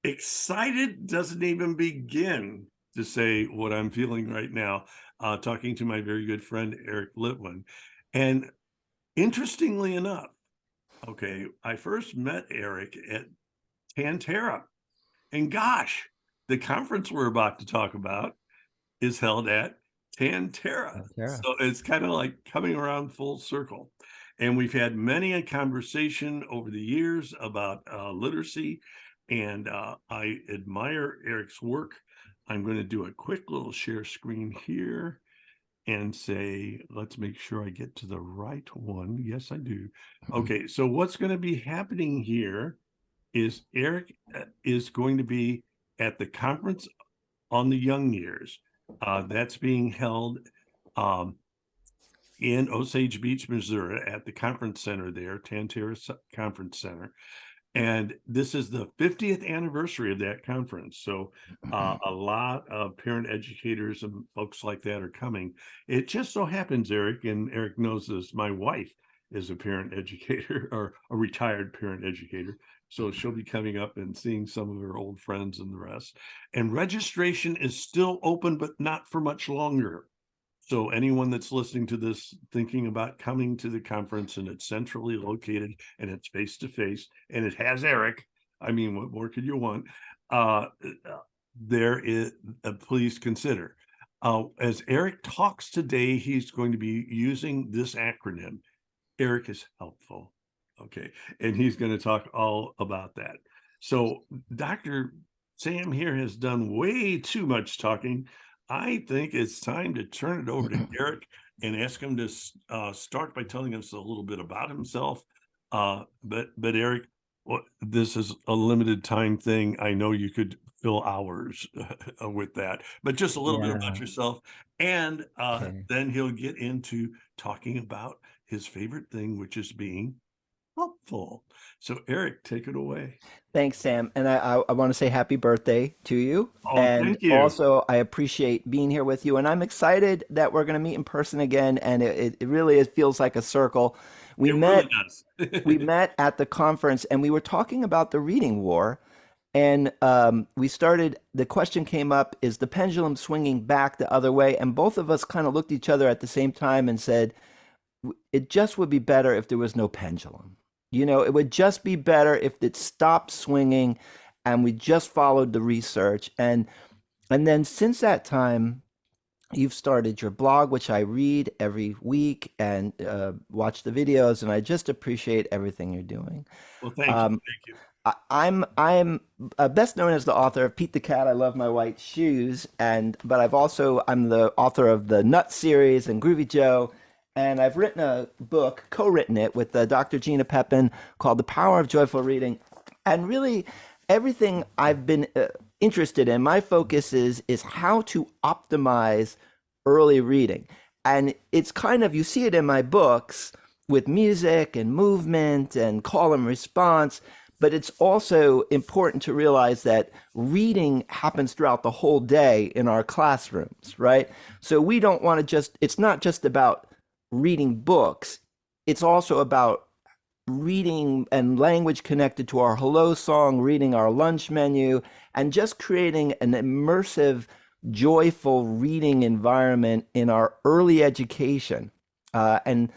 Excited doesn't even begin to say what I'm feeling right now, talking to my very good friend, Eric Litwin. And interestingly enough, okay, I first met Eric at Pantera. And gosh, the conference we're about to talk about is held at Pantera. Yeah. So it's kind of like coming around full circle. And we've had many a conversation over the years about literacy, and I admire Eric's work. I'm going to do a quick little share screen here and say, let's make sure I get to the right one. Yes, I do. Okay, so what's going to be happening here is Eric is going to be at the conference on the young years. That's being held um, in Osage Beach, Missouri, at the conference center there, Tantera Conference Center. And this is the 50th anniversary of that conference. So a lot of parent educators and folks like that are coming. It just so happens, Eric, and Eric knows this, my wife is a parent educator or a retired parent educator. So she'll be coming up and seeing some of her old friends and the rest. And registration is still open, but not for much longer. So anyone that's listening to this thinking about coming to the conference, and it's centrally located and it's face to face and it has Eric, I mean, what more could you want? There is, please consider. As Eric talks today, he's going to be using this acronym. Eric is helpful. Okay. And he's going to talk all about that. So Dr. Sam here has done way too much talking. I think it's time to turn it over to Eric and ask him to start by telling us a little bit about himself. But Eric, this is a limited time thing. I know you could fill hours with that, but just a little bit about Yeah. yourself. And Okay. then he'll get into talking about his favorite thing, which is being helpful. So Eric, take it away. Thanks, Sam. And I want to say happy birthday to you. Oh, And thank you. also, I appreciate being here with you. And I'm excited that we're going to meet in person again. And it really feels like a circle. We It really met does. we met at the conference and we were talking about the reading war. And the question came up, is the pendulum swinging back the other way? And both of us kind of looked at each other at the same time and said, it just would be better if there was no pendulum. It would just be better if it stopped swinging and we just followed the research. And then since that time, you've started your blog, which I read every week and watch the videos, and I just appreciate everything you're doing. Well, thank you. Um, Thank you. I'm best known as the author of Pete the Cat. I love my white shoes, but I'm the author of the Nut series and Groovy Joe, and I've written a book, co-written it with Dr. Gina Pepin, called The Power of Joyful Reading. And really, everything I've been interested in, my focus is how to optimize early reading, and it's kind of, you see it in my books with music and movement and call and response. But it's also important to realize that reading happens throughout the whole day in our classrooms, right? So we don't want to it's not just about reading books, it's also about reading and language connected to our hello song, reading our lunch menu, and just creating an immersive, joyful reading environment in our early education. And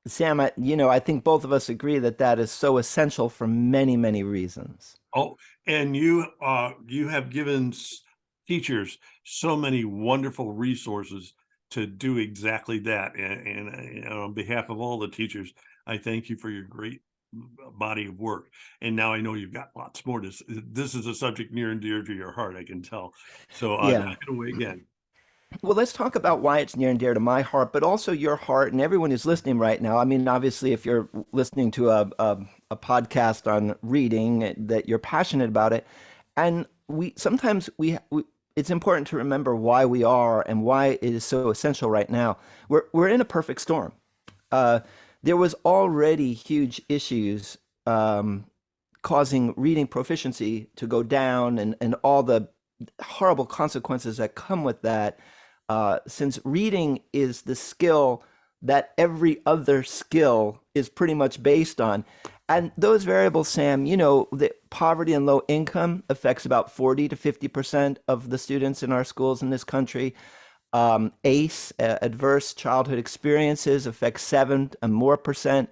Sam, I think both of us agree that that is so essential for many, many reasons. Oh, and you have given teachers so many wonderful resources to do exactly that. And on behalf of all the teachers, I thank you for your great body of work. And now I know you've got lots more to. This is a subject near and dear to your heart, I can tell. So Yeah. knock it away again. Well, let's talk about why it's near and dear to my heart, but also your heart and everyone who's listening right now. I mean, obviously, if you're listening to a podcast on reading, that you're passionate about it, and it's important to remember why we are and why it is so essential right now. We're in a perfect storm. Uh, there was already huge issues causing reading proficiency to go down, and all the horrible consequences that come with that, since reading is the skill that every other skill is pretty much based on. And those variables, Sam, the poverty and low income affects about 40 to 50% of the students in our schools in this country. ACE, adverse childhood experiences, affects 7 or more percent.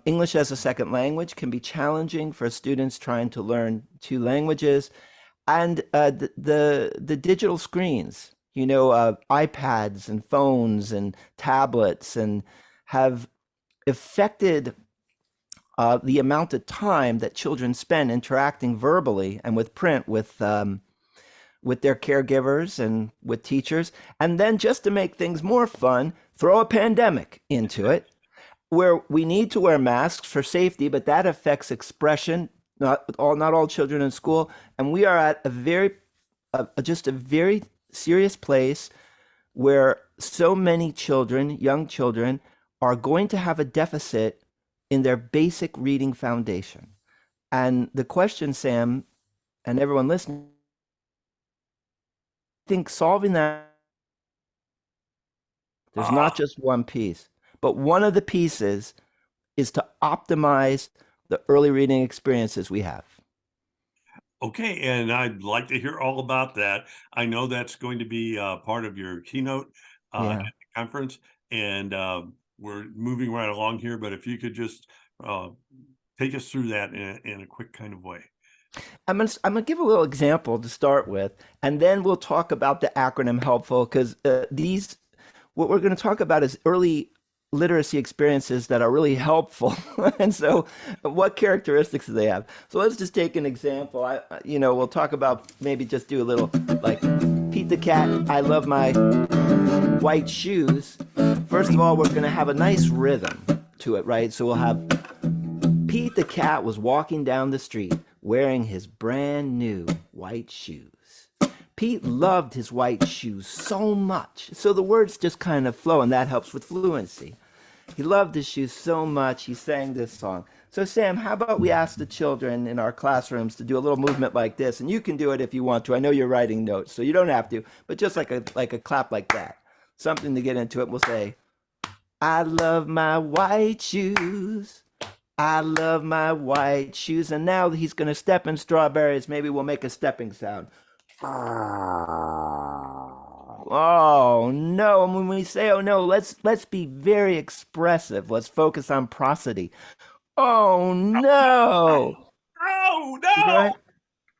English as a second language can be challenging for students trying to learn two languages. And the digital screens, iPads and phones and tablets, and have affected the amount of time that children spend interacting verbally and with print with their caregivers and with teachers. And then just to make things more fun, throw a pandemic into it where we need to wear masks for safety, but that affects expression. Not all children in school, and we are at just a very serious place where so many children, young children, are going to have a deficit in their basic reading foundation. And the question, Sam, and everyone listening, I think solving that, there's not just one piece, but one of the pieces is to optimize the early reading experiences we have. Okay, and I'd like to hear all about that. I know that's going to be part of your keynote at Yeah. the conference, and we're moving right along here. But if you could just uh, take us through that in a quick kind of way. I'm gonna give a little example to start with, and then we'll talk about the acronym helpful because these what we're going to talk about is early literacy experiences that are really helpful. And so, what characteristics do they have? So let's just take an example. We'll talk about maybe just do a little like Pete the cat. I love my white shoes. First of all, we're going to have a nice rhythm to it, right? So we'll have Pete the cat was walking down the street wearing his brand new white shoes. Pete loved his white shoes so much. So the words just kind of flow, and that helps with fluency. He loved his shoes so much, he sang this song. So, Sam, how about we ask the children in our classrooms to do a little movement like this? And you can do it if you want to. I know you're writing notes, so you don't have to, but just like a clap like that. Something to get into it. We'll say, I love my white shoes. I love my white shoes. And now he's going to step in strawberries. Maybe we'll make a stepping sound. Oh no! And when we say "oh no," let's be very expressive. Let's focus on prosody. Oh no! Oh no! Right?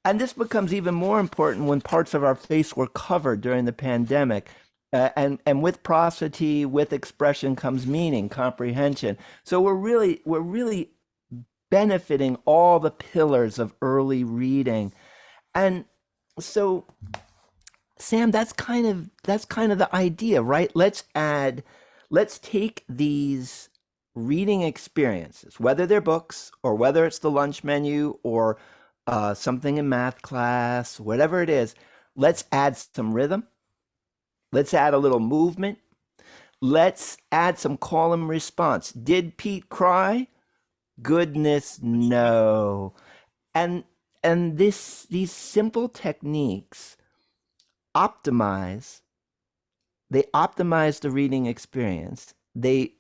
And this becomes even more important when parts of our face were covered during the pandemic. And with prosody, with expression comes meaning, comprehension. So we're really benefiting all the pillars of early reading. And so, Sam, that's kind of the idea, right? Let's take these reading experiences, whether they're books or whether it's the lunch menu or something in math class, whatever it is. Let's add some rhythm. Let's add a little movement. Let's add some call and response. Did Pete cry? Goodness, no. And these simple techniques optimize they optimize the reading experience. They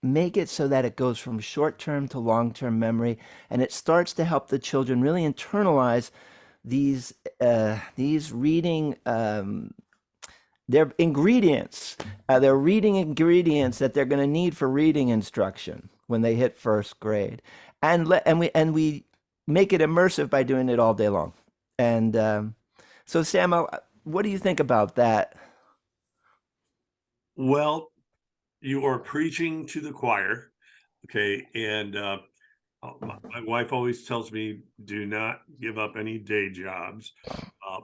make it so that it goes from short-term to long-term memory, and it starts to help the children really internalize these reading their ingredients, their reading ingredients that they're going to need for reading instruction when they hit first grade, and we make it immersive by doing it all day long. And so, Sam, what do you think about that? Well, you are preaching to the choir, okay? And my wife always tells me, do not give up any day jobs.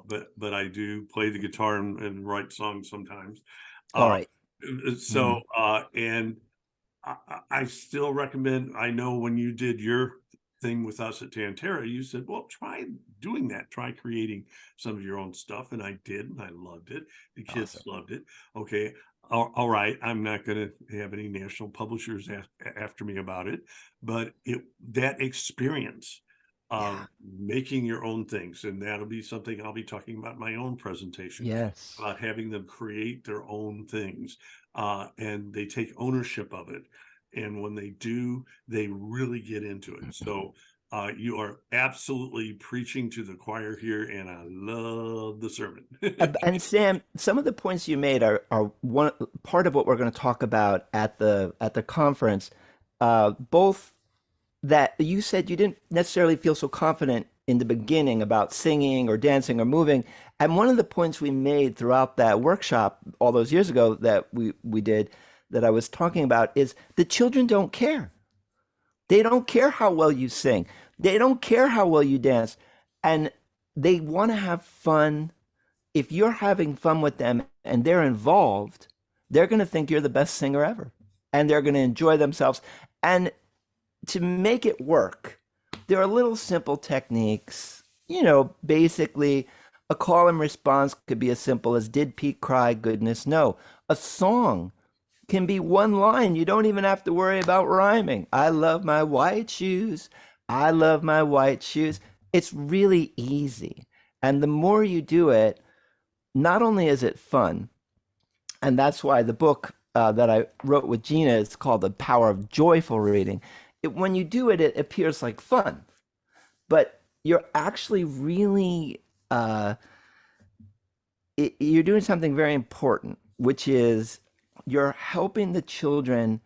But I do play the guitar and write songs sometimes. All Uh, right. so and I still recommend. I know when you did your thing with us at Tantera, you said, "Well, try doing that. Try creating some of your own stuff." And I did, and I loved it. The kids Awesome. loved it. Okay, all right. I'm not going to have any national publishers after me about it, but that experience of Yeah. making your own things, and that'll be something I'll be talking about in my own presentation Yes. about having them create their own things, and they take ownership of it. and when they do, they really get into it. So you are absolutely preaching to the choir here, and I love the sermon. And Sam, some of the points you made are one part of what we're going to talk about at the conference. Both that you said you didn't necessarily feel so confident in the beginning about singing or dancing or moving, and one of the points we made throughout that workshop all those years ago that we did that I was talking about is the children don't care. They don't care how well you sing. They don't care how well you dance, and they want to have fun. If you're having fun with them and they're involved, they're going to think you're the best singer ever and they're going to enjoy themselves. And to make it work, there are little simple techniques. Basically, a call and response could be as simple as, "Did Pete cry? Goodness, no." A song can be one line. You don't even have to worry about rhyming. "I love my white shoes. I love my white shoes." It's really easy. And the more you do it, not only is it fun, and that's why the book that I wrote with Gina is called The Power of Joyful Reading. When you do it, it appears like fun, but you're actually really you're doing something very important, which is you're helping the children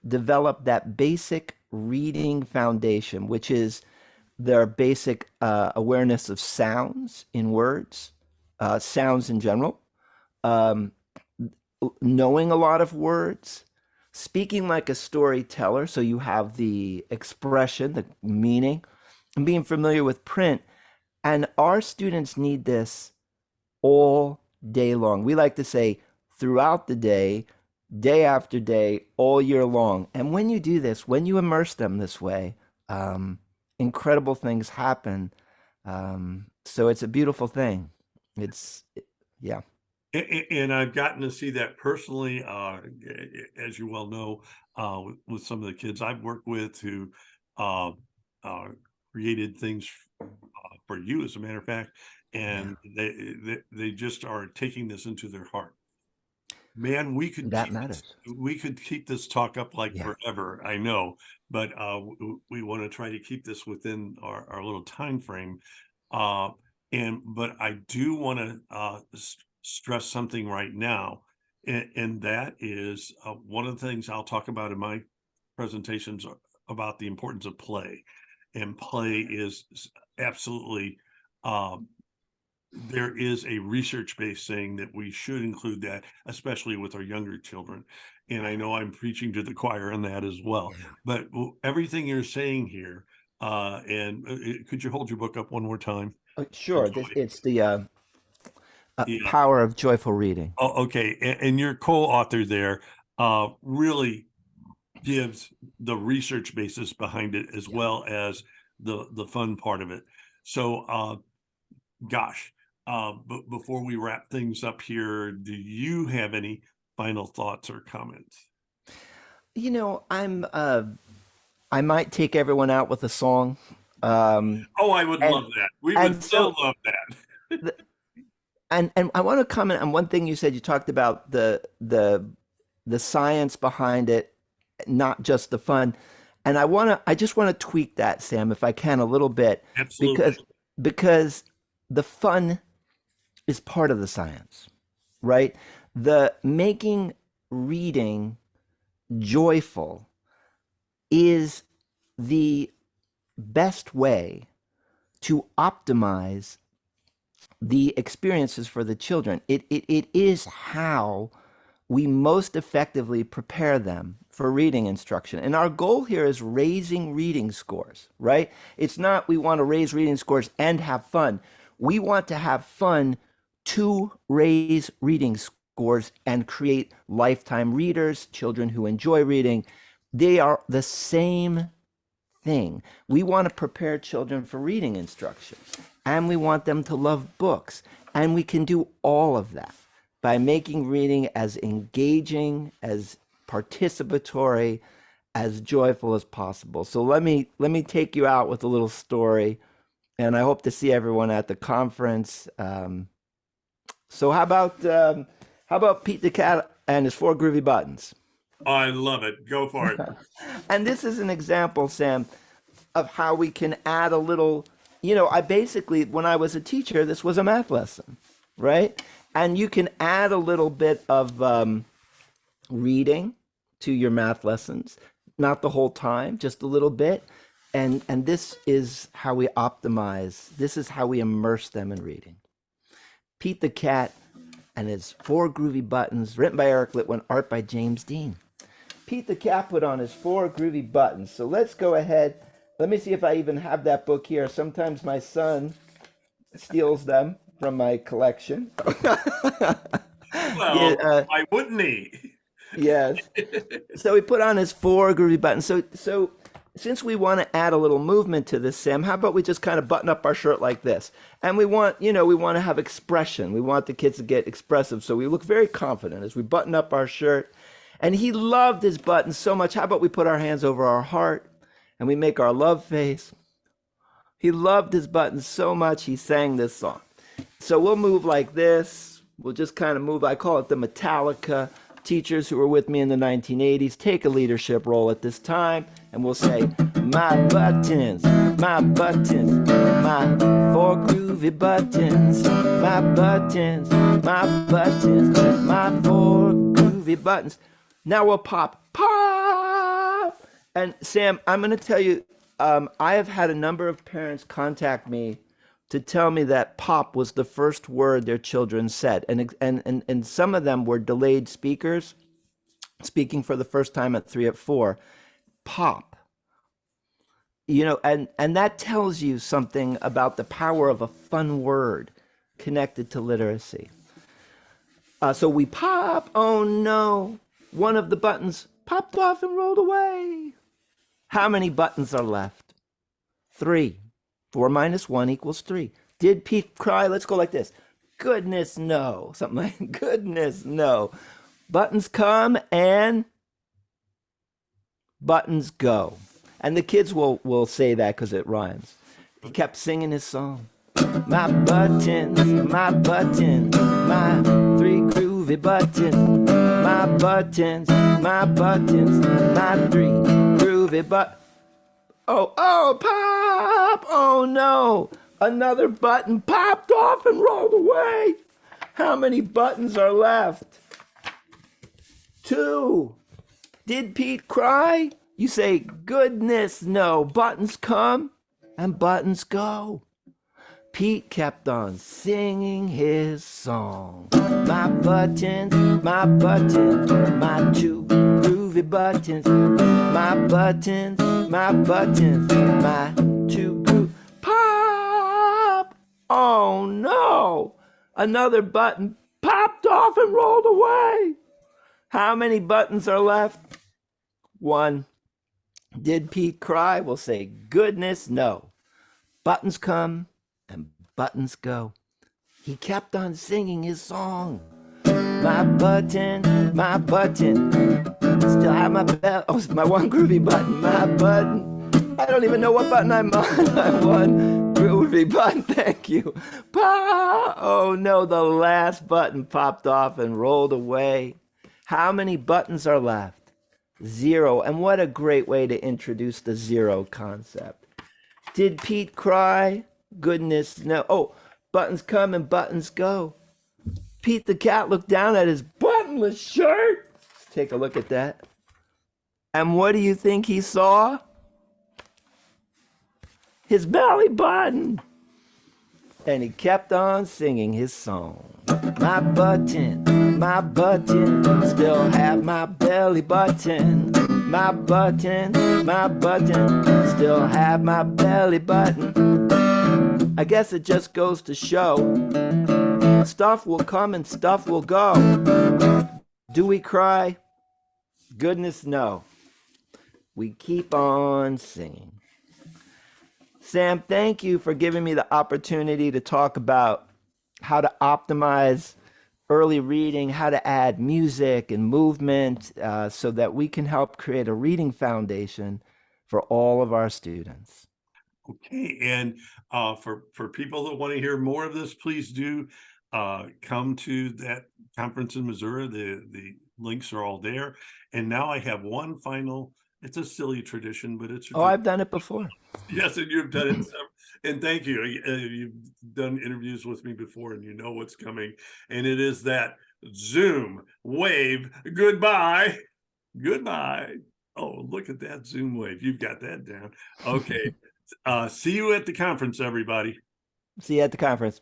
develop that basic reading foundation, which is their basic awareness of sounds in words, sounds in general, um, knowing a lot of words, speaking like a storyteller, so you have the expression, the meaning, and being familiar with print. And our students need this all day long. We like to say throughout the day after day, all year long. And when you do this, when you immerse them this way, incredible things happen. So it's a beautiful thing. It's, yeah. And I've gotten to see that personally, as you well know, with some of the kids I've worked with who uh, uh, created things for you, as a matter of fact, Yeah, and they just are taking this into their heart. Man, that matters. we could keep this talk up like Yeah. forever, I know, but we want to try to keep this within our little time frame. Uh, but I do want to stress something right now, and that is one of the things I'll talk about in my presentations about the importance of play, and play is absolutely um, there is a research base saying that we should include that, especially with our younger children. And I know I'm preaching to the choir on that as well. Yeah. But everything you're saying here, and could you hold your book up one more time? Sure. It's the Yeah. power of joyful reading. Oh, okay. And your co-author there really gives the research basis behind it as Yeah. well as the fun part of it. So gosh, but before we wrap things up here, do you have any final thoughts or comments? I might take everyone out with a song. Um, Oh, I would and love that. We would and so so love that. the, and I want to comment on one thing you said. You talked about the science behind it, not just the fun. And I just want to tweak that, Sam, if I can, a little bit, Absolutely. because the fun is part of the science, right? The making reading joyful is the best way to optimize the experiences for the children. It is how we most effectively prepare them for reading instruction. And our goal here is raising reading scores, right? It's not we want to raise reading scores and have fun. We want to have fun to raise reading scores and create lifetime readers, children who enjoy reading. They are the same thing. We want to prepare children for reading instruction, and we want them to love books. And we can do all of that by making reading as engaging, as participatory, as joyful as possible. So let me take you out with a little story, and I hope to see everyone at the conference. So how about Pete the Cat and his four groovy buttons? I love it. Go for it. And this is an example, Sam, of how we can add a little, I basically, when I was a teacher, this was a math lesson, right? And you can add a little bit of reading to your math lessons, not the whole time, just a little bit. And this is how we optimize. This is how we immerse them in reading. Pete the Cat and his Four Groovy Buttons, written by Eric Litwin, art by James Dean. Pete the Cat put on his Four Groovy Buttons. So let's go ahead. Let me see if I even have that book here. Sometimes my son steals them from my collection. Well, why wouldn't he? Yes. So he put on his Four Groovy Buttons. So since we want to add a little movement to this, Sam, how about we just kind of button up our shirt like this? And we want to have expression. We want the kids to get expressive. So we look very confident as we button up our shirt. And he loved his buttons so much. How about we put our hands over our heart and we make our love face? He loved his buttons so much, he sang this song. So we'll move like this. We'll just kind of move. I call it the Metallica. Teachers who were with me in the 1980s, take a leadership role at this time, and we'll say, my buttons, my buttons, my four groovy buttons, my buttons, my buttons, my four groovy buttons. Now we'll pop, pop. And Sam, I'm going to tell you, I have had a number of parents contact me to tell me that pop was the first word their children said. And some of them were delayed speakers, speaking for the first time at 3 at 4. Pop. And that tells you something about the power of a fun word connected to literacy. So we pop, oh no, one of the buttons popped off and rolled away. How many buttons are left? 3. 4 minus 1 equals 3. Did Pete cry? Let's go like this. Goodness, no. Something like, goodness, no. Buttons come and buttons go. And the kids will say that because it rhymes. He kept singing his song. My buttons, my 3 groovy buttons. My buttons, my 3 groovy buttons. Oh, pop! Oh no! Another button popped off and rolled away. How many buttons are left? 2. Did Pete cry? You say, goodness, no. Buttons come and buttons go. Pete kept on singing his song. My buttons, my 2 groovy buttons. My buttons, my 2 groovy. Pop! Oh no! Another button popped off and rolled away. How many buttons are left? 1. Did Pete cry? We'll say, goodness, no. Buttons come and buttons go. He kept on singing his song. My button, still have my bell. Oh, my one groovy button, my button. I don't even know what button I'm on. I'm one groovy button, thank you. Oh no, the last button popped off and rolled away. How many buttons are left? 0. And what a great way to introduce the 0 concept. Did Pete cry? Goodness, no. Oh, buttons come and buttons go. Pete the Cat looked down at his buttonless shirt. Let's take a look at that. And what do you think he saw? His belly button. And he kept on singing his song. My button, still have my belly button. My button, still have my belly button. I guess it just goes to show, stuff will come and stuff will go. Do we cry? Goodness, no. We keep on singing. Sam, thank you for giving me the opportunity to talk about how to optimize early reading, how to add music and movement so that we can help create a reading foundation for all of our students. Okay, and for people that want to hear more of this, please do come to that conference in Missouri, the links are all there. And now I have one final, it's a silly tradition, but it's a Oh, I've done it before. yes, and you've done it. And thank you. You've done interviews with me before, and you know what's coming. And it is that Zoom wave goodbye. Goodbye. Oh, look at that Zoom wave. You've got that down. Okay. See you at the conference, everybody. See you at the conference.